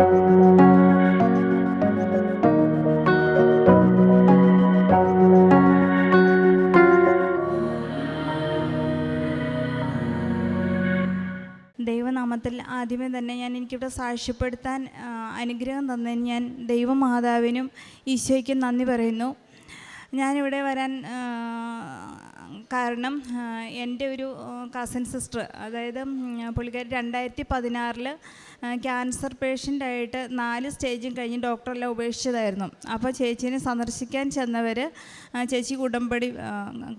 ദൈവനാമത്തിൽ ആദ്യമേ തന്നെ എനിക്കിവിടെ സാക്ഷ്യപ്പെടുത്താൻ അനുഗ്രഹം തന്നതിന് ഞാൻ ദൈവമാതാവിനും ഈശോയ്ക്കും നന്ദി പറയുന്നു. ഞാനിവിടെ വരാൻ കാരണം എൻ്റെ ഒരു കസിൻ സിസ്റ്റർ, അതായത് പുള്ളിക്കാരി 2016 ക്യാൻസർ പേഷ്യൻ്റായിട്ട് 4 സ്റ്റേജും കഴിഞ്ഞ് ഡോക്ടറെല്ലാം ഉപേക്ഷിച്ചതായിരുന്നു. അപ്പോൾ ചേച്ചീനെ സന്ദർശിക്കാൻ ചെന്നവർ ചേച്ചിക്ക് ഉടമ്പടി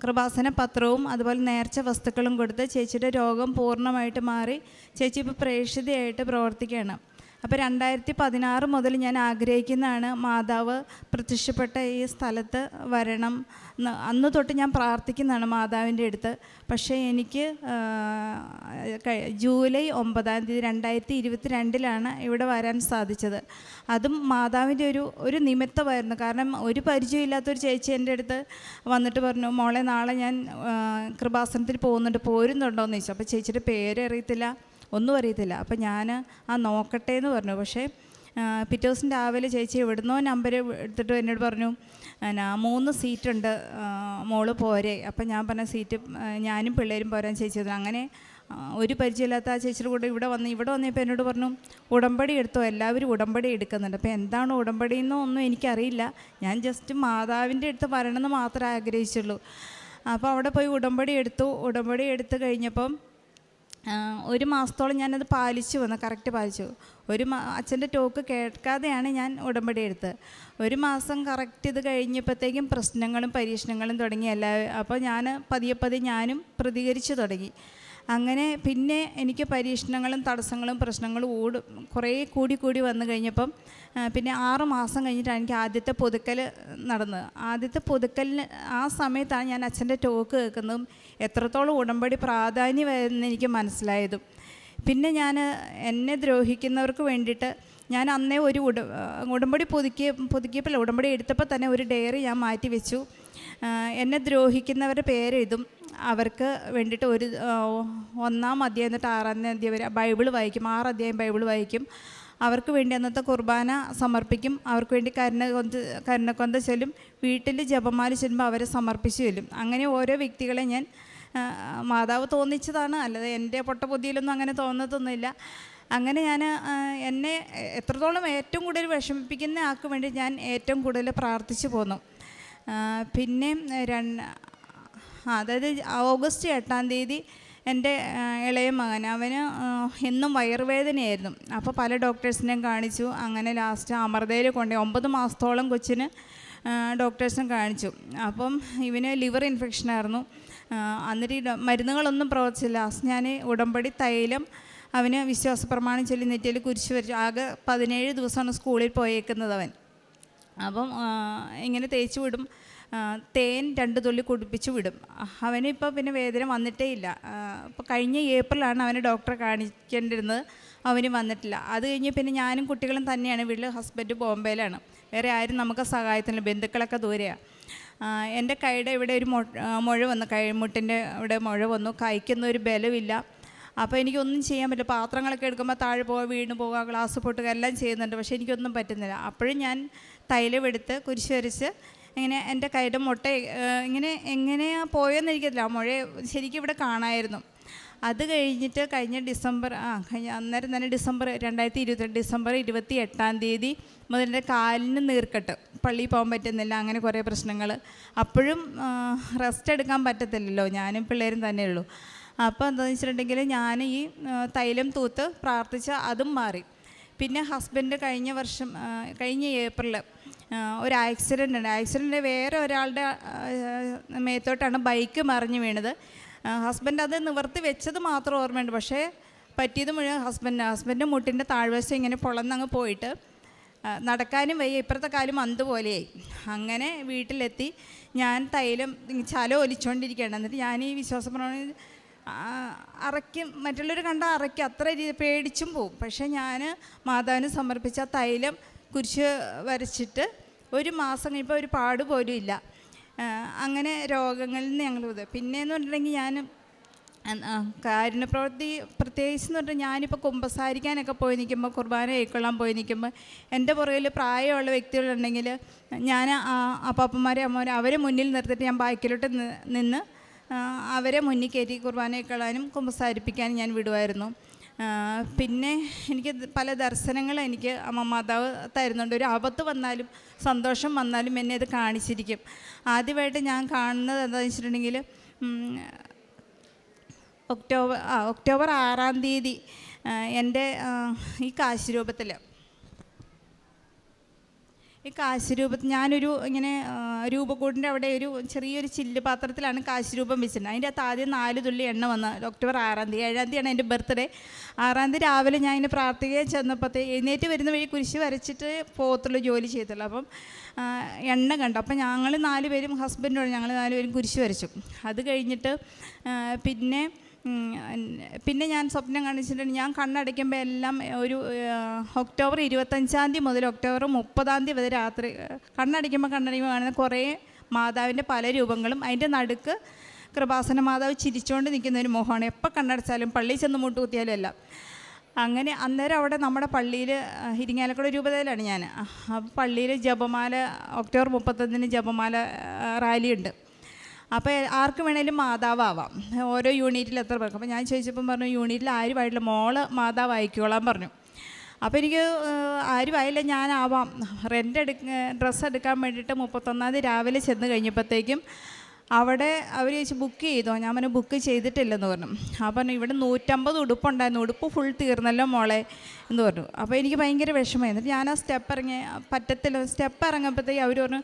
കൃപാസന പത്രവും അതുപോലെ നേർച്ച വസ്തുക്കളും കൊടുത്ത് ചേച്ചിയുടെ രോഗം പൂർണ്ണമായിട്ട് മാറി ചേച്ചി ഇപ്പോൾ പ്രേക്ഷിതയായിട്ട് പ്രവർത്തിക്കുകയാണ്. അപ്പോൾ 2016 മുതൽ ഞാൻ ആഗ്രഹിക്കുന്നതാണ് മാതാവ് പ്രത്യക്ഷപ്പെട്ട ഈ സ്ഥലത്ത് വരണം. അന്ന് തൊട്ട് ഞാൻ പ്രാർത്ഥിക്കുന്നതാണ് മാതാവിൻ്റെ അടുത്ത്. പക്ഷേ എനിക്ക് ജൂലൈ 9 2022 ഇവിടെ വരാൻ സാധിച്ചത്. അതും മാതാവിൻ്റെ ഒരു നിമിത്തമായിരുന്നു. കാരണം ഒരു പരിചയമില്ലാത്തൊരു ചേച്ചി എൻ്റെ അടുത്ത് വന്നിട്ട് പറഞ്ഞു, മോളെ നാളെ ഞാൻ കൃപാസനത്തിൽ പോരുന്നുണ്ടോ എന്ന് ചോദിച്ചു. അപ്പോൾ ചേച്ചിയുടെ പേര് അറിയത്തില്ല, ഒന്നും അറിയത്തില്ല. അപ്പം ഞാൻ നോക്കട്ടെ എന്ന് പറഞ്ഞു. പക്ഷേ പിറ്റേ ദിവസം രാവിലെ ചേച്ചി എവിടുന്നോ നമ്പർ എടുത്തിട്ട് എന്നോട് പറഞ്ഞു, 3 സീറ്റുണ്ട്, മോള് പോരെ. അപ്പം ഞാൻ പറഞ്ഞ സീറ്റ് ഞാനും പിള്ളേരും പോരാൻ ചേച്ചി. അങ്ങനെ ഒരു പരിചയമില്ലാത്ത ആ ചേച്ചിയുടെ കൂടെ ഇവിടെ വന്നപ്പോൾ എന്നോട് പറഞ്ഞു, ഉടമ്പടി എടുത്തോ, എല്ലാവരും ഉടമ്പടി എടുക്കുന്നുണ്ട്. അപ്പോൾ എന്താണ് ഉടമ്പടി എന്നൊന്നും എനിക്കറിയില്ല. ഞാൻ ജസ്റ്റ് മാതാവിൻ്റെ അടുത്ത് വരണമെന്ന് മാത്രമേ ആഗ്രഹിച്ചുള്ളൂ. അപ്പോൾ അവിടെ പോയി ഉടമ്പടി എടുത്തു കഴിഞ്ഞപ്പം 1 മാസത്തോളം ഞാനത് പാലിച്ചു വന്നു, കറക്റ്റ് പാലിച്ചു. അച്ഛൻ്റെ ടോക്ക് കേൾക്കാതെയാണ് ഞാൻ ഉടമ്പടി എടുത്തത്. 1 മാസം കറക്റ്റ് ഇത് കഴിഞ്ഞപ്പോഴത്തേക്കും പ്രശ്നങ്ങളും പരീക്ഷണങ്ങളും തുടങ്ങി. അപ്പോൾ ഞാൻ പതിയെ ഞാനും പ്രതികരിച്ചു തുടങ്ങി. അങ്ങനെ പിന്നെ എനിക്ക് പരീക്ഷണങ്ങളും തടസ്സങ്ങളും പ്രശ്നങ്ങളും കുറേ കൂടി വന്നു കഴിഞ്ഞപ്പം പിന്നെ 6 മാസം കഴിഞ്ഞിട്ടാണ് എനിക്ക് ആദ്യത്തെ പുതുക്കൽ നടന്നത്. ആദ്യത്തെ പുതുക്കലിന് ആ സമയത്താണ് ഞാൻ അച്ഛൻ്റെ ടോക്ക് കേൾക്കുന്നതും എത്രത്തോളം ഉടമ്പടി പ്രാധാന്യമായെന്ന് എനിക്ക് മനസ്സിലായതും. പിന്നെ ഞാൻ എന്നെ ദ്രോഹിക്കുന്നവർക്ക് വേണ്ടിയിട്ട് ഞാൻ അന്നേ ഒരു ഉടമ്പടി പുതുക്കിയപ്പോൾ ഉടമ്പടി എടുത്തപ്പോൾ തന്നെ ഒരു ഡയറി ഞാൻ മാറ്റി വെച്ചു. എന്നെ ദ്രോഹിക്കുന്നവരുടെ പേരെഴുതും. അവർക്ക് വേണ്ടിയിട്ട് 1-ാം അധ്യായം എന്നിട്ട് 6-ാം അധ്യായം വരെ ബൈബിൾ വായിക്കും. 6 അധ്യായം ബൈബിൾ വായിക്കും. അവർക്ക് വേണ്ടി അന്നത്തെ കുർബാന സമർപ്പിക്കും. അവർക്ക് വേണ്ടി കരുണക്കൊന്ത ചൊല്ലും. വീട്ടിൽ ജപമാല ചൊല്ലുമ്പോൾ അവരെ സമർപ്പിച്ച് ചൊല്ലും. അങ്ങനെ ഓരോ വ്യക്തികളെ ഞാൻ മാതാവ് തോന്നിച്ചതാണ്, അല്ലാതെ എൻ്റെ പൊട്ടബുദ്ധിയിലൊന്നും അങ്ങനെ തോന്നത്തൊന്നുമില്ല. അങ്ങനെ ഞാൻ എന്നെ എത്രത്തോളം ഏറ്റവും കൂടുതൽ വിഷമിപ്പിക്കുന്ന ആൾക്ക് വേണ്ടി ഞാൻ ഏറ്റവും കൂടുതൽ പ്രാർത്ഥിച്ചു പോന്നു. പിന്നെ അതായത് ഓഗസ്റ്റ് 8 എൻ്റെ ഇളയ മകൻ, അവന് എന്നും വയറുവേദനയായിരുന്നു. അപ്പോൾ പല ഡോക്ടേഴ്സിനെയും കാണിച്ചു. അങ്ങനെ ലാസ്റ്റ് അമൃതയിൽ 9 മാസത്തോളം കൊച്ചിന് ഡോക്ടേഴ്സിനെ കാണിച്ചു. അപ്പം ഇവന് ലിവർ ഇൻഫെക്ഷനായിരുന്നു. എന്നിട്ട് മരുന്നുകളൊന്നും പ്രവർത്തിച്ചില്ല. ലാസ്റ്റ് ഞാൻ ഉടമ്പടി തൈലം അവന് വിശ്വാസ പ്രമാണം ചൊല്ലി നെറ്റിയിൽ കുരിശ് വരച്ചു. ആകെ 17 ദിവസമാണ് സ്കൂളിൽ പോയേക്കുന്നത് അവൻ. അപ്പം ഇങ്ങനെ തേച്ച് വിടും, തേൻ 2 തുള്ളി കുടിപ്പിച്ച് വിടും. അവനിപ്പോൾ പിന്നെ വേദന വന്നിട്ടേ ഇല്ല. അപ്പോൾ കഴിഞ്ഞ ഏപ്രിലാണ് അവന് ഡോക്ടറെ കാണിക്കേണ്ടിരുന്നത്, അവന് വന്നിട്ടില്ല. അത് കഴിഞ്ഞ് പിന്നെ ഞാനും കുട്ടികളും തന്നെയാണ് വീട്ടിൽ. ഹസ്ബൻഡ് ബോംബെയിലാണ്, വേറെ ആരും നമുക്ക് സഹായത്തിനില്ല, ബന്ധുക്കളൊക്കെ ദൂരെയാണ്. എൻ്റെ കൈയുടെ ഇവിടെ ഒരു മുഴ വന്നു, കൈമുട്ടിൻ്റെ ഇവിടെ മുഴ വന്നു. കൈക്കൊന്നും ഒരു ബലമില്ല. അപ്പോൾ എനിക്കൊന്നും ചെയ്യാൻ പറ്റില്ല. പാത്രങ്ങളൊക്കെ എടുക്കുമ്പോൾ താഴെ വീണ് പോവുക, ഗ്ലാസ് പൊട്ടുക എല്ലാം ചെയ്യുന്നുണ്ട്. പക്ഷേ എനിക്കൊന്നും പറ്റുന്നില്ല. അപ്പോഴും ഞാൻ തൈലം എടുത്ത് കുരിശ് വരച്ച് ഇങ്ങനെ എൻ്റെ കൈയുടെ മുട്ട എങ്ങനെയാണ് പോയെന്ന് എനിക്കറിയില്ല. മുഴ ശരിക്കും ഇവിടെ കാണാമായിരുന്നു. അത് കഴിഞ്ഞിട്ട് കഴിഞ്ഞ അന്നേരം തന്നെ ഡിസംബർ 28 മുതൽ എൻ്റെ കാലിന് നീർക്കെട്ട്, പള്ളിയിൽ പോകാൻ പറ്റുന്നില്ല, അങ്ങനെ കുറേ പ്രശ്നങ്ങൾ. അപ്പോഴും റെസ്റ്റ് എടുക്കാൻ പറ്റത്തില്ലല്ലോ, ഞാനും പിള്ളേരും തന്നെയുള്ളൂ. അപ്പോൾ എന്താണെന്ന് വെച്ചിട്ടുണ്ടെങ്കിൽ ഞാൻ ഈ തൈലം തൂത്ത് പ്രാർത്ഥിച്ച അതും മാറി. പിന്നെ ഹസ്ബൻഡ് കഴിഞ്ഞ ഏപ്രിൽ ഒരു ആക്സിഡൻ്റ് ഉണ്ട്. ആക്സിഡൻ്റ് വേറെ ഒരാളുടെ മേത്തോട്ടാണ് ബൈക്ക് മറിഞ്ഞ് വീണത്. ഹസ്ബൻഡ് അത് നിവർത്തി വെച്ചത് മാത്രം ഓർമ്മയുണ്ട്. പക്ഷേ പറ്റിയത് മുഴുവൻ ഹസ്ബൻഡ് മുട്ടിൻ്റെ താഴ്വശം ഇങ്ങനെ പൊളന്നങ്ങ് പോയിട്ട് നടക്കാനും വയ്യ, ഇപ്പുറത്തെ കാലും അതുപോലെയായി. അങ്ങനെ വീട്ടിലെത്തി ഞാൻ തൈലം ചല ഒലിച്ചുകൊണ്ടിരിക്കുകയാണ്. എന്നിട്ട് ഞാൻ ഈ വിശ്വാസപ്രമാണം അറയ്ക്കും, മറ്റുള്ളവർ കണ്ട അറയ്ക്കും, അത്ര പേടിച്ചും പോവും. പക്ഷേ ഞാൻ മാതാവിന് സമർപ്പിച്ച തൈലം കുരിശ് വരച്ചിട്ട് 1 മാസം കഴിഞ്ഞപ്പോൾ ഒരു പാട് പോലും ഇല്ല. അങ്ങനെ രോഗങ്ങളിൽ നിന്ന് ഞങ്ങൾ പിന്നെയെന്ന് പറഞ്ഞിട്ടുണ്ടെങ്കിൽ ഞാൻ കാരുണ്യപ്രവൃത്തി പ്രത്യേകിച്ച് എന്ന് പറഞ്ഞാൽ ഞാനിപ്പോൾ കുമ്പസാരിക്കാനൊക്കെ പോയി നിൽക്കുമ്പോൾ, കുർബാന കൈക്കൊള്ളാൻ പോയി നിൽക്കുമ്പോൾ എൻ്റെ പുറകിൽ പ്രായമുള്ള വ്യക്തികളുണ്ടെങ്കിൽ ഞാൻ അപ്പാപ്പന്മാരെ അമ്മമാരെ അവരെ മുന്നിൽ നിർത്തിയിട്ട് ഞാൻ ബാക്കിലോട്ട് നിന്ന് അവരെ മുന്നിൽ കയറ്റി കുർബാന കൈക്കൊള്ളാനും കുമ്പസാരിപ്പിക്കാനും ഞാൻ വിടുമായിരുന്നു. പിന്നെ എനിക്ക് പല ദർശനങ്ങൾ എനിക്ക് അമ്മ മാതാവ് തരുന്നുണ്ട്. ഒരു ആപത്ത് വന്നാലും സന്തോഷം വന്നാലും എന്നെ ഇത് കാണിച്ചിരിക്കും. ആദ്യമായിട്ട് ഞാൻ കാണുന്നത് എന്താണെന്ന് വെച്ചിട്ടുണ്ടെങ്കിൽ ഒക്ടോബർ 6-ാം തീയതി എൻ്റെ ഈ കാശിരൂപത്തിൽ ഞാനൊരു ഇങ്ങനെ രൂപക്കൂടിൻ്റെ അവിടെ ഒരു ചെറിയൊരു ചില്ല് പാത്രത്തിലാണ് കാശിരൂപം വെച്ചിട്ടുണ്ട്. അതിൻ്റെ അകത്ത് ആദ്യം 4 തുള്ളി എണ്ണ വന്ന് ഒക്ടോബർ 6-ാം തീയതി. 7-ാം തീയതിയാണ് എൻ്റെ ബർത്ത്ഡേ. 6-ാം തീയതി രാവിലെ ഞാൻ ഇങ്ങനെ പ്രാർത്ഥിക്കാൻ ചെന്നപ്പോഴത്തേ എഴുന്നേറ്റ് വരുന്ന വഴി കുരിശ് വരച്ചിട്ട് പോകത്തുള്ളൂ, ജോലി ചെയ്യത്തുള്ളൂ. അപ്പം എണ്ണ കണ്ടു. അപ്പം ഞങ്ങൾ 4 പേരും ഹസ്ബൻഡോട് ഞങ്ങൾ 4 പേരും കുരിശ് വരച്ചു. അത് കഴിഞ്ഞിട്ട് പിന്നെ ഞാൻ സ്വപ്നം കാണിച്ചിട്ടുണ്ട്. ഞാൻ കണ്ണടയ്ക്കുമ്പോൾ എല്ലാം ഒരു ഒക്ടോബർ 25-ാം തീയതി മുതൽ ഒക്ടോബർ 30-ാം തീയതി വരെ രാത്രി കണ്ണടയ്ക്കുമ്പോൾ കാണുന്ന കുറേ മാതാവിൻ്റെ പല രൂപങ്ങളും, അതിൻ്റെ നടുക്ക് കൃപാസന മാതാവ് ചിരിച്ചുകൊണ്ട് നിൽക്കുന്ന ഒരു മുഖമാണ്. എപ്പോൾ കണ്ണടച്ചാലും പള്ളിയിൽ ചെന്ന് മുട്ടുകുത്തിയാലും എല്ലാം അങ്ങനെ. അന്നേരം അവിടെ നമ്മുടെ പള്ളിയിൽ ഇരിങ്ങാലക്കുട രൂപതയിലാണ് ഞാൻ. ആ പള്ളിയിൽ ജപമാല ഒക്ടോബർ 31-ന് ജപമാല റാലിയുണ്ട്. അപ്പോൾ ആർക്ക് വേണേലും മാതാവാം, ഓരോ യൂണിറ്റിൽ എത്ര പേർക്ക്. അപ്പോൾ ഞാൻ ചോദിച്ചപ്പം പറഞ്ഞു യൂണിറ്റിൽ ആരുമായിട്ടില്ല, മോള് മാതാവ് ആയിക്കോളാൻ പറഞ്ഞു. അപ്പോൾ എനിക്ക് ആരുമായില്ല, ഞാനാവാം. ഡ്രസ്സ് എടുക്കാൻ വേണ്ടിയിട്ട് 31-ാം തീയതി രാവിലെ ചെന്ന് കഴിഞ്ഞപ്പോഴത്തേക്കും അവിടെ അവർ ചോദിച്ചു ബുക്ക് ചെയ്തോ. ഞാൻ പറഞ്ഞു ബുക്ക് ചെയ്തിട്ടില്ലെന്ന് പറഞ്ഞു. അപ്പോൾ ഇവിടെ 150 ഉടുപ്പുണ്ടായിരുന്നു, ഉടുപ്പ് ഫുൾ തീർന്നല്ലോ മോളെ എന്ന് പറഞ്ഞു. അപ്പോൾ എനിക്ക് ഭയങ്കര വിഷമമായി. എന്നിട്ട് ഞാൻ ആ സ്റ്റെപ്പ് പറ്റത്തില്ല. സ്റ്റെപ്പ് ഇറങ്ങുമ്പോഴത്തേക്ക് അവർ പറഞ്ഞു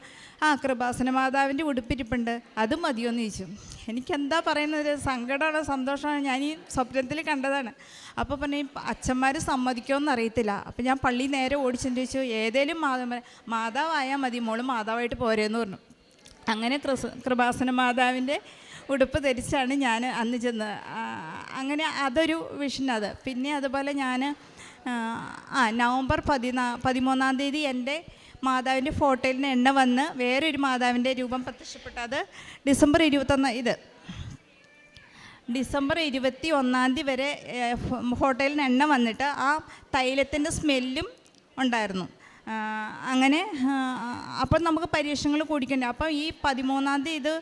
കൃപാസന മാതാവിൻ്റെ ഉടുപ്പിരിപ്പുണ്ട്, അത് മതിയോന്ന് ചോദിച്ചു. എനിക്കെന്താ പറയുന്നത്, സങ്കടമാണ് സന്തോഷമാണ്, ഞാൻ ഈ സ്വപ്നത്തിൽ കണ്ടതാണ്. അപ്പോൾ പറഞ്ഞു അച്ഛന്മാർ സമ്മതിക്കുമോയെന്ന് അറിയത്തില്ല. അപ്പോൾ ഞാൻ പള്ളി നേരെ ഓടിച്ചെന്ന് ചോദിച്ചു ഏതേലും മാതാവായാൽ മതി, മോള് മാതാവായിട്ട് പോരെന്ന് പറഞ്ഞു. അങ്ങനെ കൃപാസന മാതാവിൻ്റെ ഉടുപ്പ് ധരിച്ചാണ് ഞാൻ അന്ന് ചെന്നത്. അങ്ങനെ അതൊരു വിഷനത്. പിന്നെ അതുപോലെ ഞാൻ നവംബർ 13-ാം തീയതി എൻ്റെ മാതാവിൻ്റെ ഫോട്ടോയിൽ നിന്ന് എണ്ണ വന്ന് വേറൊരു മാതാവിൻ്റെ രൂപം പ്രത്യക്ഷപ്പെട്ടു. അത് ഡിസംബർ 21-ാം തീയതി വരെ ഫോട്ടോയിൽ നിന്ന് എണ്ണ വന്നിട്ട് ആ തൈലത്തിൻ്റെ സ്മെല്ലും ഉണ്ടായിരുന്നു. അങ്ങനെ അപ്പം നമുക്ക് പരീക്ഷകൾ കൂടിക്കണ്ടേ. അപ്പം ഈ 13-ാം തീയതി ഇത്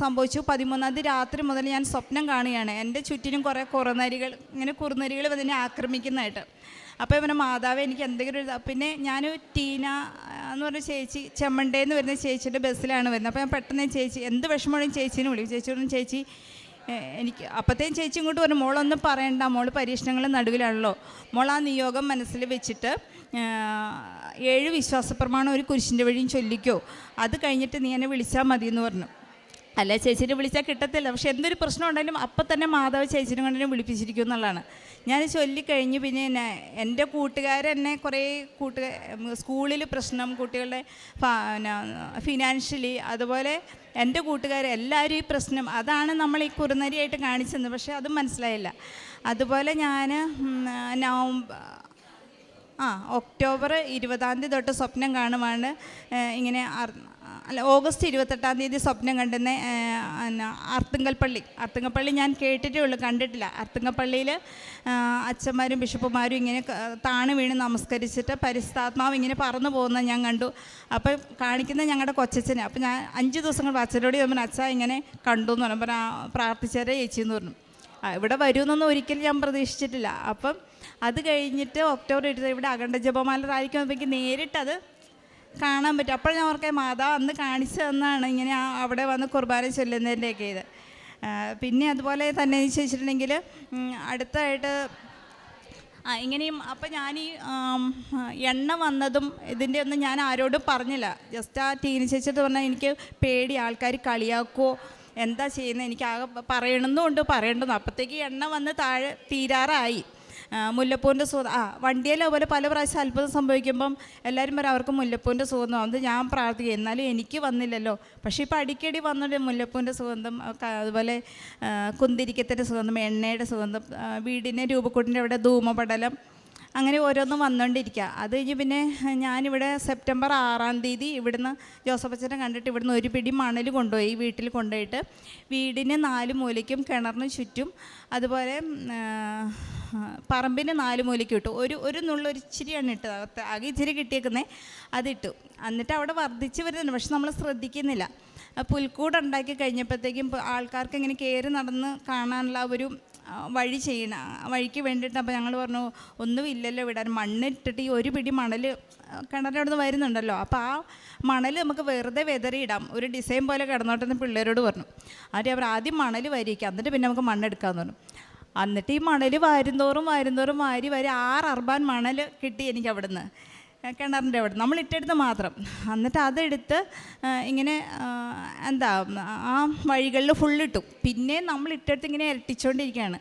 സംഭവിച്ചു. 13-ാം തീയതി രാത്രി മുതൽ ഞാൻ സ്വപ്നം കാണുകയാണ്. എൻ്റെ ചുറ്റിനും കുറേ കുറുനരികൾ അതിനെ ആക്രമിക്കുന്നതായിട്ട്. അപ്പോൾ ഇവനെ മാതാവ് എനിക്ക് എന്തെങ്കിലും ഒരു പിന്നെ ഞാൻ ടീന എന്ന് പറഞ്ഞ ചേച്ചി ചെമ്മണ്ടേന്ന് വരുന്ന ചേച്ചിയുടെ ബസ്സിലാണ് വരുന്നത്. അപ്പോൾ ഞാൻ പെട്ടെന്ന് ചേച്ചി എന്ത് വിഷമമുണ്ടെങ്കിലും ചേച്ചീനെ വിളിക്കും. ചേച്ചിയോടും ചേച്ചി എനിക്ക് അപ്പോഴത്തേക്കും ചേച്ചി ഇങ്ങോട്ട് പറഞ്ഞു മോളൊന്നും പറയണ്ട, മോൾ പരീക്ഷണങ്ങളുടെ നടുവിലാണല്ലോ, മോൾ ആ നിയോഗം മനസ്സിൽ വെച്ചിട്ട് 7 വിശ്വാസപ്രമാണം ഒരു കുരിശിൻ്റെ വഴിയും ചൊല്ലിക്കോ, അത് കഴിഞ്ഞിട്ട് നീ എന്നെ വിളിച്ചാൽ മതി എന്ന് പറഞ്ഞു. അല്ല ചേച്ചീനെ വിളിച്ചാൽ കിട്ടത്തില്ല, പക്ഷെ എന്തൊരു പ്രശ്നം ഉണ്ടെങ്കിലും അപ്പം തന്നെ മാതാവ് ചേച്ചീനെ കൊണ്ടെന്നെ വിളിപ്പിച്ചിരിക്കും എന്നുള്ളതാണ്. ഞാൻ ചൊല്ലിക്കഴിഞ്ഞ് പിന്നെ എൻ്റെ കൂട്ടുകാരെന്നെ കുറേ സ്കൂളിൽ പ്രശ്നം, കുട്ടികളുടെ ഫിനാൻഷ്യലി, അതുപോലെ എൻ്റെ കൂട്ടുകാരെല്ലാവരും ഈ പ്രശ്നം, അതാണ് നമ്മൾ ഈ കുറുനരിയായിട്ട് കാണിച്ചത്. പക്ഷേ അതും മനസ്സിലായില്ല. അതുപോലെ ഞാൻ ഒക്ടോബർ 20-ാം തീയതി തൊട്ട് സ്വപ്നം കാണുവാണ്. ഇങ്ങനെ ഓഗസ്റ്റ് 28-ാം തീയതി സ്വപ്നം കണ്ടെന്ന് അർത്തുങ്കപ്പള്ളി ഞാൻ കേട്ടിട്ടേ ഉള്ളൂ, കണ്ടിട്ടില്ല. അർത്തുങ്കപ്പള്ളിയിൽ അച്ഛന്മാരും ബിഷപ്പുമാരും ഇങ്ങനെ താണ് വീണ് നമസ്കരിച്ചിട്ട് പരിശുദ്ധാത്മാവ് ഇങ്ങനെ പറന്നു പോകുന്നത് ഞാൻ കണ്ടു. അപ്പം കാണിക്കുന്ന ഞങ്ങളുടെ കൊച്ചച്ഛനെ. അപ്പം ഞാൻ 5 ദിവസങ്ങൾ അച്ഛനോട് ചോദിക്കുമ്പോൾ അച്ഛാ ഇങ്ങനെ കണ്ടു എന്ന് പറഞ്ഞു. അപ്പം പ്രാർത്ഥിച്ചാരേ ചേച്ചിയെന്ന് പറഞ്ഞു. ഇവിടെ വരുമെന്നൊന്നും ഒരിക്കലും ഞാൻ പ്രതീക്ഷിച്ചിട്ടില്ല. അപ്പം അത് കഴിഞ്ഞിട്ട് ഒക്ടോബർ 20 ഇവിടെ അഖണ്ഡ ജപമാല റാലിക്കുമ്പോഴേക്ക് നേരിട്ടത് കാണാൻ പറ്റും. അപ്പോൾ ഞാൻ ഓർക്കാൻ മാതാവ് അന്ന് കാണിച്ചു തന്നാണ് ഇങ്ങനെ അവിടെ വന്ന് കുർബാന ചൊല്ലുന്നതിൻ്റെയൊക്കെ ഇത്. പിന്നെ അതുപോലെ തന്നെ ചോദിച്ചിട്ടുണ്ടെങ്കിൽ അടുത്തായിട്ട് ഇങ്ങനെയും അപ്പം ഞാൻ ഈ എണ്ണ വന്നതും ഇതിൻ്റെ ഒന്നും ഞാൻ ആരോടും പറഞ്ഞില്ല. ജസ്റ്റ് ആ ടീനി ചേച്ചിട്ട് പറഞ്ഞാൽ എനിക്ക് പേടി, ആൾക്കാർ കളിയാക്കുമോ എന്താ ചെയ്യുന്നത്, എനിക്ക് ആകെ പറയണമെന്നുണ്ട് പറയേണ്ടതും. അപ്പോഴത്തേക്ക് എണ്ണ വന്ന് താഴെ തീരാറായി. മുല്ലപ്പൂവിൻ്റെ വണ്ടിയിൽ അതുപോലെ പല പ്രാവശ്യം അത്ഭുതം സംഭവിക്കുമ്പം എല്ലാവരും പറയും അവർക്ക് മുല്ലപ്പൂവിൻ്റെ സുഗന്ധം. അത് ഞാൻ പ്രാർത്ഥിക്കും, എന്നാലും എനിക്ക് വന്നില്ലല്ലോ. പക്ഷേ ഇപ്പോൾ അടിക്കടി വന്നിട്ട് മുല്ലപ്പൂവിൻ്റെ സുഗന്ധം, അതുപോലെ കുന്തിരിക്കത്തിൻ്റെ സുഗന്ധം, എണ്ണയുടെ സുഗന്ധം, വീടിൻ്റെ രൂപക്കൂട്ടിൻ്റെ അവിടെ ധൂമപടലം, അങ്ങനെ ഓരോന്നും വന്നുകൊണ്ടിരിക്കുക. അത് കഴിഞ്ഞ് പിന്നെ ഞാനിവിടെ സെപ്റ്റംബർ 6-ാം തീയതി ഇവിടുന്ന് ജോസഫ് അച്ഛനെ കണ്ടിട്ട് ഇവിടുന്ന് ഒരു പിടി മണൽ കൊണ്ടുപോയി വീട്ടിൽ കൊണ്ടുപോയിട്ട് വീടിന് 4 മൂലയ്ക്കും കിണറിന് ചുറ്റും അതുപോലെ പറമ്പിന് 4 മൂലയ്ക്കും ഇട്ടു. ഒരു നുള്ളൊരു ഇച്ചിരിയാണ് ഇട്ടത്, ആകെ ഇച്ചിരി കിട്ടിയേക്കുന്നേ, അതിട്ടു. എന്നിട്ട് അവിടെ വർദ്ധിച്ച് വരുന്നുണ്ട്, പക്ഷെ നമ്മൾ ശ്രദ്ധിക്കുന്നില്ല. പുൽക്കൂട് ഉണ്ടാക്കി കഴിഞ്ഞപ്പോഴത്തേക്കും ആൾക്കാർക്ക് ഇങ്ങനെ കയറി നടന്ന് കാണാനുള്ള ഒരു വഴിക്ക് വേണ്ടിയിട്ട്. അപ്പോൾ ഞങ്ങൾ പറഞ്ഞു ഒന്നുമില്ലല്ലോ വിടാൻ, മണ്ണിട്ടിട്ട് ഈ ഒരു പിടി മണൽ കിണറിൻ്റെ അവിടെ നിന്ന് വരുന്നുണ്ടല്ലോ, അപ്പോൾ ആ മണൽ നമുക്ക് വെറുതെ വെതറിയിടാം, ഒരു ഡിസൈൻ പോലെ കിടന്നോട്ടെന്ന് പിള്ളേരോട് പറഞ്ഞു. അവർ ആദ്യം മണൽ വരിക്കുക, എന്നിട്ട് പിന്നെ നമുക്ക് മണ്ണെടുക്കാമെന്ന് പറഞ്ഞു. എന്നിട്ട് ഈ മണൽ വാരുന്തോറും വാരി 6 അർബാൻ മണൽ കിട്ടി എനിക്ക് അവിടുന്ന്, കിണറിൻ്റെ അവിടെ നമ്മൾ ഇട്ടെടുത്ത് മാത്രം. എന്നിട്ട് അതെടുത്ത് ഇങ്ങനെ ആ വഴികളിൽ ഫുള്ളിട്ടു. പിന്നെ നമ്മൾ ഇട്ടെടുത്ത് ഇങ്ങനെ ഇരട്ടിച്ചുകൊണ്ടിരിക്കുകയാണ്.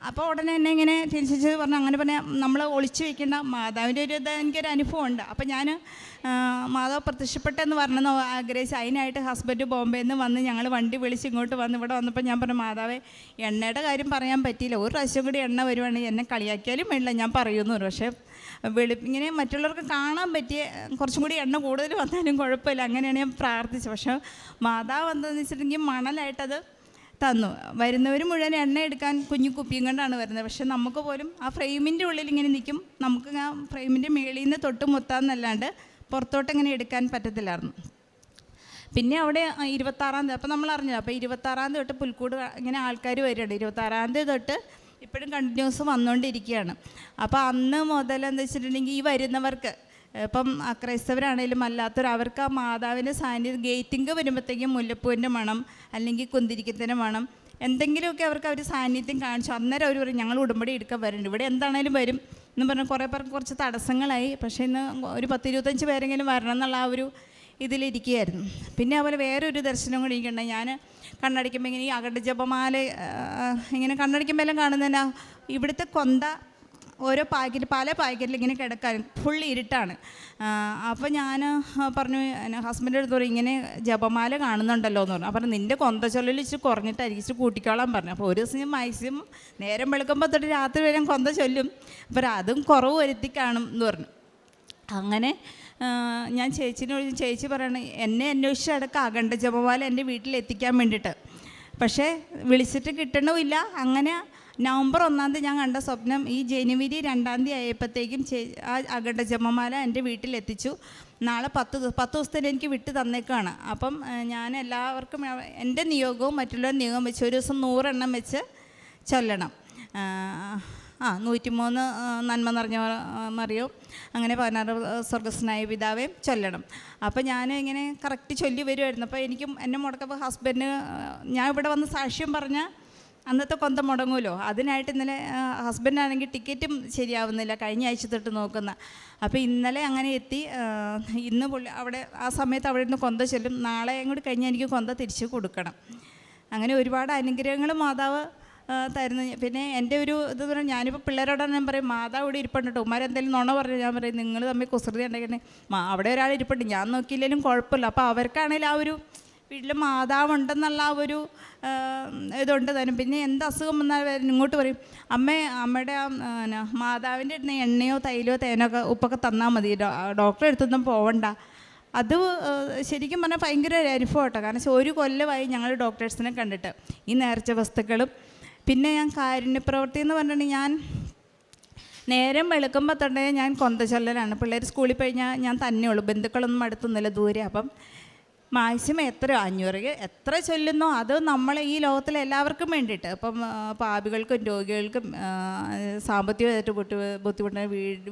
അപ്പോൾ ഉടനെ എന്നെ ഇങ്ങനെ തിരിച്ച് പറഞ്ഞു, അങ്ങനെ പറഞ്ഞാൽ നമ്മൾ ഒളിച്ചു വെക്കേണ്ട, മാതാവിൻ്റെ എനിക്കൊരു അനുഭവമുണ്ട്. അപ്പോൾ ഞാൻ മാതാവ് പ്രത്യക്ഷപ്പെട്ടെന്ന് പറഞ്ഞെന്ന് ആഗ്രഹിച്ച് അതിനായിട്ട് ഹസ്ബൻഡ് ബോംബെയിൽ നിന്ന് വന്ന് ഞങ്ങൾ വണ്ടി വിളിച്ച് ഇങ്ങോട്ട് വന്ന് ഇവിടെ വന്നപ്പോൾ ഞാൻ പറഞ്ഞു, മാതാവേ എണ്ണയുടെ കാര്യം പറയാൻ പറ്റിയില്ല, ഒരു പ്രാവശ്യം കൂടി എണ്ണ വരുവാണെങ്കിൽ എന്നെ കളിയാക്കിയാലും വേണ്ടില്ല, ഞാൻ പറയുന്നു. പക്ഷേ ഇങ്ങനെ മറ്റുള്ളവർക്ക് കാണാൻ പറ്റിയ കുറച്ചും കൂടി എണ്ണ കൂടുതൽ വന്നാലും കുഴപ്പമില്ല, അങ്ങനെയാണ് ഞാൻ പ്രാർത്ഥിച്ചത്. പക്ഷേ മാതാവ് എന്താണെന്ന് വെച്ചിട്ടുണ്ടെങ്കിൽ മണലായിട്ടത് തന്നു. വരുന്നവർ മുഴുവൻ എണ്ണ എടുക്കാൻ കുഞ്ഞു കുപ്പിയും കൊണ്ടാണ് വരുന്നത്. പക്ഷെ നമുക്ക് പോലും ആ ഫ്രെയിമിൻ്റെ ഉള്ളിൽ ഇങ്ങനെ നിൽക്കും, നമുക്ക് ആ ഫ്രെയിമിൻ്റെ മേളിൽ നിന്ന് തൊട്ട് മുത്താന്നല്ലാണ്ട് പുറത്തോട്ട് ഇങ്ങനെ എടുക്കാൻ പറ്റത്തില്ലായിരുന്നു. പിന്നെ അവിടെ 26-ാം തീയതി അപ്പോൾ നമ്മൾ അറിഞ്ഞത്, അപ്പോൾ 26-ാം തീയതി തൊട്ട് പുൽക്കൂട് ഇങ്ങനെ ആൾക്കാർ വരികയാണ്. 26-ാം തീയതി തൊട്ട് ഇപ്പോഴും കണ്ടിന്യൂസ് വന്നുകൊണ്ടിരിക്കുകയാണ്. അപ്പോൾ അന്ന് മുതൽ എന്താ വെച്ചിട്ടുണ്ടെങ്കിൽ ഈ വരുന്നവർക്ക്, ഇപ്പം അക്രൈസ്തവരാണേലും അല്ലാത്തവർ, അവർക്ക് ആ മാതാവിൻ്റെ സാന്നിധ്യം ഗേറ്റിംഗ് വരുമ്പോഴത്തേക്കും മുല്ലപ്പൂവിൻ്റെ മണം അല്ലെങ്കിൽ കുന്തിരിക്കത്തിൻ്റെ മണം എന്തെങ്കിലുമൊക്കെ അവർ സാന്നിധ്യം കാണിച്ചു. അന്നേരം അവർ പറയും ഞങ്ങൾ ഉടമ്പടി എടുക്കാൻ വരുന്നുണ്ട്, ഇവിടെ എന്താണേലും വരും എന്ന് പറഞ്ഞാൽ കുറേ പേർക്ക് കുറച്ച് തടസ്സങ്ങളായി. പക്ഷേ ഇന്ന് ഒരു 10-25 പേരെങ്കിലും വരണം എന്നുള്ള ആ ഒരു ഇതിലിരിക്കുകയായിരുന്നു. പിന്നെ അതുപോലെ വേറൊരു ദർശനം കൂടി എനിക്കുണ്ടായി. ഞാൻ കണ്ണടിക്കുമ്പോൾ ഇങ്ങനെ ഈ അകണ്ട ജപമാല ഇങ്ങനെ കണ്ണടിക്കുമ്പോൾ എല്ലാം കാണുന്നതിനാ ഇവിടുത്തെ കൊന്ത ഓരോ പല പാക്കറ്റിൽ ഇങ്ങനെ കിടക്കാൻ ഫുൾ ഇരുട്ടാണ്. അപ്പോൾ ഞാൻ പറഞ്ഞു, ഹസ്ബൻഡ് അടുത്ത് പറയും ഇങ്ങനെ ജപമാല കാണുന്നുണ്ടല്ലോ എന്ന് പറഞ്ഞു. അപ്പോൾ നിൻ്റെ കൊന്ത ചൊല്ലൽ ഇച്ചിരി കുറഞ്ഞിട്ടായിരിക്കും, ഇച്ചിരി കൂട്ടിക്കോളാൻ പറഞ്ഞു. അപ്പോൾ ഒരു ദിവസം മാക്സിമം നേരം വെളുക്കുമ്പോൾ തൊട്ട് രാത്രി വരെ കൊന്ത ചൊല്ലും, അപ്പോൾ അതും കുറവ് വരുത്തി കാണും എന്ന് പറഞ്ഞു. അങ്ങനെ ഞാൻ ചേച്ചി പറയണ എന്നെ അന്വേഷിച്ച് അടക്കം അഖണ്ഡ ജപമാല എൻ്റെ വീട്ടിലെത്തിക്കാൻ വേണ്ടിയിട്ട്, പക്ഷേ വിളിച്ചിട്ട് കിട്ടണമില്ല. അങ്ങനെ നവംബർ 1-ാം തീയതി ഞാൻ കണ്ട സ്വപ്നം ഈ ജനുവരി 2-ാം തീയതി ആയപ്പോഴത്തേക്കും ആ അഖണ്ഡ ജപമാല എൻ്റെ വീട്ടിലെത്തിച്ചു. നാളെ 10 ദിവസത്തിന് എനിക്ക് വിട്ട് തന്നേക്കാണ്. അപ്പം ഞാൻ എല്ലാവർക്കും എൻ്റെ നിയോഗവും മറ്റുള്ളവരുടെ നിയോഗം വെച്ച് ഒരു ദിവസം 100 എണ്ണം വെച്ച് ചൊല്ലണം. 103 നന്മ നിറഞ്ഞ മറിയോ, അങ്ങനെ 16 സ്വർഗസ്നായ പിതാവേയും ചൊല്ലണം. അപ്പോൾ ഞാൻ ഇങ്ങനെ കറക്റ്റ് ചൊല്ലി വരുമായിരുന്നു. അപ്പോൾ എനിക്കും എന്നെ മുടക്കപ്പോൾ ഹസ്ബൻഡ്, ഞാൻ ഇവിടെ വന്ന് സാക്ഷ്യം പറഞ്ഞാൽ അന്നത്തെ കൊന്ത മുടങ്ങുമല്ലോ, അതിനായിട്ട് ഇന്നലെ ഹസ്ബൻഡാണെങ്കിൽ ടിക്കറ്റും ശരിയാവുന്നില്ല, കഴിഞ്ഞ ആഴ്ച തൊട്ട് നോക്കുന്ന. അപ്പോൾ ഇന്നലെ അങ്ങനെ എത്തി. ഇന്ന് അവിടെ ആ സമയത്ത് അവിടെ നിന്ന് കൊന്ത ചൊല്ലും, നാളെയും കൂടി കഴിഞ്ഞാൽ എനിക്ക് കൊന്ത തിരിച്ചു കൊടുക്കണം. അങ്ങനെ ഒരുപാട് അനുഗ്രഹങ്ങൾ മാതാവ് തരുന്നു. പിന്നെ എൻ്റെ ഒരു ഇത് പറഞ്ഞാൽ ഞാനിപ്പോൾ പിള്ളേരോടാണ് ഞാൻ പറയും, മാതാവ് ഇവിടെ ഇരിപ്പുണ്ട് കേട്ടോ, ഉമ്മാരെന്തെങ്കിലും നുണ പറഞ്ഞു ഞാൻ പറയും നിങ്ങൾ തമ്മിൽ കുസൃതി ഉണ്ടെങ്കിൽ അവിടെ ഒരാൾ ഇരിപ്പുണ്ട്, ഞാൻ നോക്കിയില്ലെങ്കിലും കുഴപ്പമില്ല. അപ്പോൾ അവർക്കാണെങ്കിലും ആ ഒരു വീട്ടിൽ മാതാവുണ്ടെന്നുള്ള ആ ഒരു ഇതുണ്ട് തരും. പിന്നെ എന്ത് അസുഖം വന്നാൽ ഇങ്ങോട്ട് പറയും, അമ്മയുടെ മാതാവിൻ്റെ അടുത്ത് എണ്ണയോ തൈലോ തേനോ ഉപ്പൊക്കെ തന്നാൽ മതി, ഡോക്ടറെ അടുത്തൊന്നും പോവണ്ട. അത് ശരിക്കും പറഞ്ഞാൽ ഭയങ്കര ഒരു അനുഭവം കേട്ടോ. കാരണം 1 കൊല്ലമായി ഞങ്ങൾ ഡോക്ടേഴ്സിനെ കണ്ടിട്ട് ഈ നേർച്ച വസ്തുക്കളും. പിന്നെ ഞാൻ കാരുണ്യപ്രവൃത്തി എന്ന് പറഞ്ഞിട്ടുണ്ടെങ്കിൽ ഞാൻ നേരം വെളുക്കുമ്പോൾ തൊട്ടേ ഞാൻ കൊന്ത ചൊല്ലലാണ്. പിള്ളേർ സ്കൂളിൽ കഴിഞ്ഞാൽ ഞാൻ തന്നെയുള്ളൂ, ബന്ധുക്കളൊന്നും അടുത്തൊന്നുമില്ല, ദൂരെ. അപ്പം മാക്സിമം 500 എത്ര ചൊല്ലുന്നോ അത് നമ്മൾ ഈ ലോകത്തിലെ എല്ലാവർക്കും വേണ്ടിയിട്ട്, ഇപ്പം പാപികൾക്കും രോഗികൾക്കും സാമ്പത്തികമായിട്ട് ബുദ്ധിമുട്ട്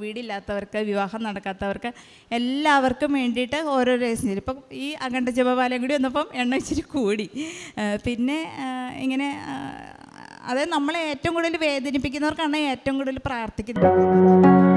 വീടില്ലാത്തവർക്ക് വിവാഹം നടക്കാത്തവർക്ക് എല്ലാവർക്കും വേണ്ടിയിട്ട് ഓരോ രഹസ്യം. ഇപ്പം ഈ അഖണ്ഡ ജപമാലയും കൂടി വന്നപ്പം എണ്ണ ഇച്ചിരി കൂടി. പിന്നെ ഇങ്ങനെ അത് നമ്മളെ ഏറ്റവും കൂടുതൽ വേദനിപ്പിക്കുന്നവർക്കാണ് ഏറ്റവും കൂടുതൽ പ്രാർത്ഥിക്കുന്നത്.